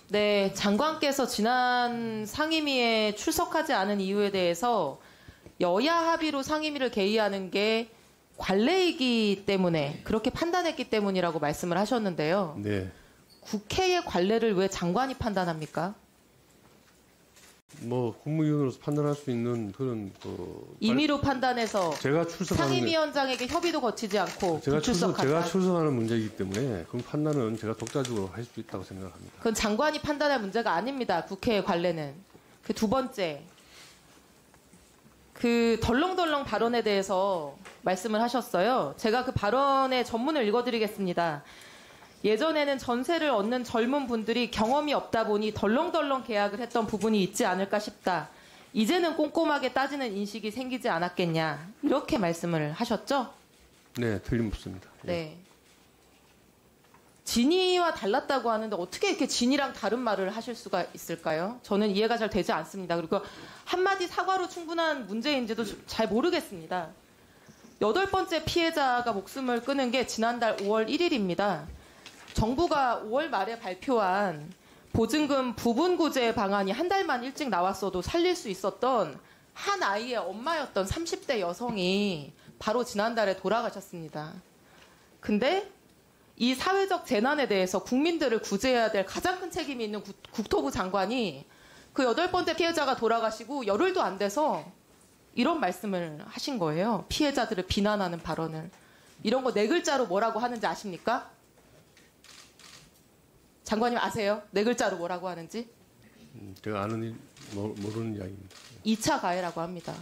네, 장관께서 지난 상임위에 출석하지 않은 이유에 대해서 여야 합의로 상임위를 개의하는 게 관례이기 때문에 그렇게 판단했기 때문이라고 말씀을 하셨는데요. 네. 국회의 관례를 왜 장관이 판단합니까? 뭐 국무위원으로서 판단할 수 있는 그런 임의로 판단해서 제가 출석하는 상임위원장에게 협의도 거치지 않고 제가 불출석한다. 출석하는 문제이기 때문에 그 판단은 제가 독자적으로 할 수 있다고 생각합니다. 그건 장관이 판단할 문제가 아닙니다. 국회의 관례는. 그 두 번째, 그 덜렁덜렁 발언에 대해서 말씀을 하셨어요. 제가 그 발언의 전문을 읽어드리겠습니다. 예전에는 전세를 얻는 젊은 분들이 경험이 없다 보니 덜렁덜렁 계약을 했던 부분이 있지 않을까 싶다. 이제는 꼼꼼하게 따지는 인식이 생기지 않았겠냐. 이렇게 말씀을 하셨죠? 네, 틀림없습니다. 네. 진위와 달랐다고 하는데 어떻게 이렇게 진위랑 다른 말을 하실 수가 있을까요? 저는 이해가 잘 되지 않습니다. 그리고 한마디 사과로 충분한 문제인지도 잘 모르겠습니다. 8번째 피해자가 목숨을 끊은 게 지난달 5월 1일입니다. 정부가 5월 말에 발표한 보증금 부분 구제 방안이 한 달만 일찍 나왔어도 살릴 수 있었던 한 아이의 엄마였던 30대 여성이 바로 지난달에 돌아가셨습니다. 근데 이 사회적 재난에 대해서 국민들을 구제해야 될 가장 큰 책임이 있는 국토부 장관이 그 8번째 피해자가 돌아가시고 열흘도 안 돼서 이런 말씀을 하신 거예요. 피해자들을 비난하는 발언을. 이런 거 4글자로 뭐라고 하는지 아십니까? 장관님 아세요? 4글자로 뭐라고 하는지? 제가 아는 모르는 이야기입니다. 2차 가해라고 합니다.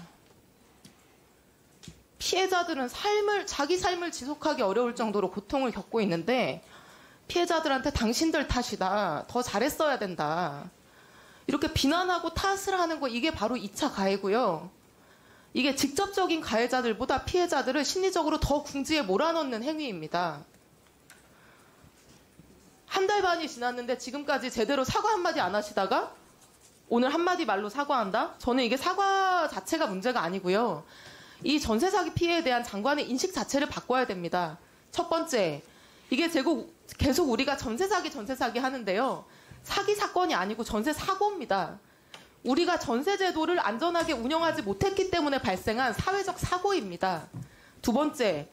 피해자들은 자기 삶을 지속하기 어려울 정도로 고통을 겪고 있는데 피해자들한테 당신들 탓이다. 더 잘했어야 된다. 이렇게 비난하고 탓을 하는 거 이게 바로 2차 가해고요. 이게 직접적인 가해자들보다 피해자들을 심리적으로 더 궁지에 몰아넣는 행위입니다. 한 달 반이 지났는데 지금까지 제대로 사과 한마디 안 하시다가 오늘 한마디 말로 사과한다? 저는 이게 사과 자체가 문제가 아니고요. 이 전세 사기 피해에 대한 장관의 인식 자체를 바꿔야 됩니다. 첫 번째, 이게 계속 우리가 전세 사기 하는데요. 사기 사건이 아니고 전세 사고입니다. 우리가 전세 제도를 안전하게 운영하지 못했기 때문에 발생한 사회적 사고입니다. 두 번째,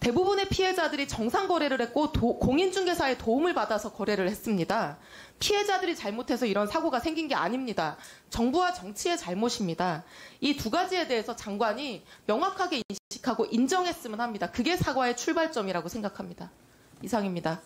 대부분의 피해자들이 정상 거래를 했고 공인중개사의 도움을 받아서 거래를 했습니다. 피해자들이 잘못해서 이런 사고가 생긴 게 아닙니다. 정부와 정치의 잘못입니다. 이 두 가지에 대해서 장관이 명확하게 인식하고 인정했으면 합니다. 그게 사과의 출발점이라고 생각합니다. 이상입니다.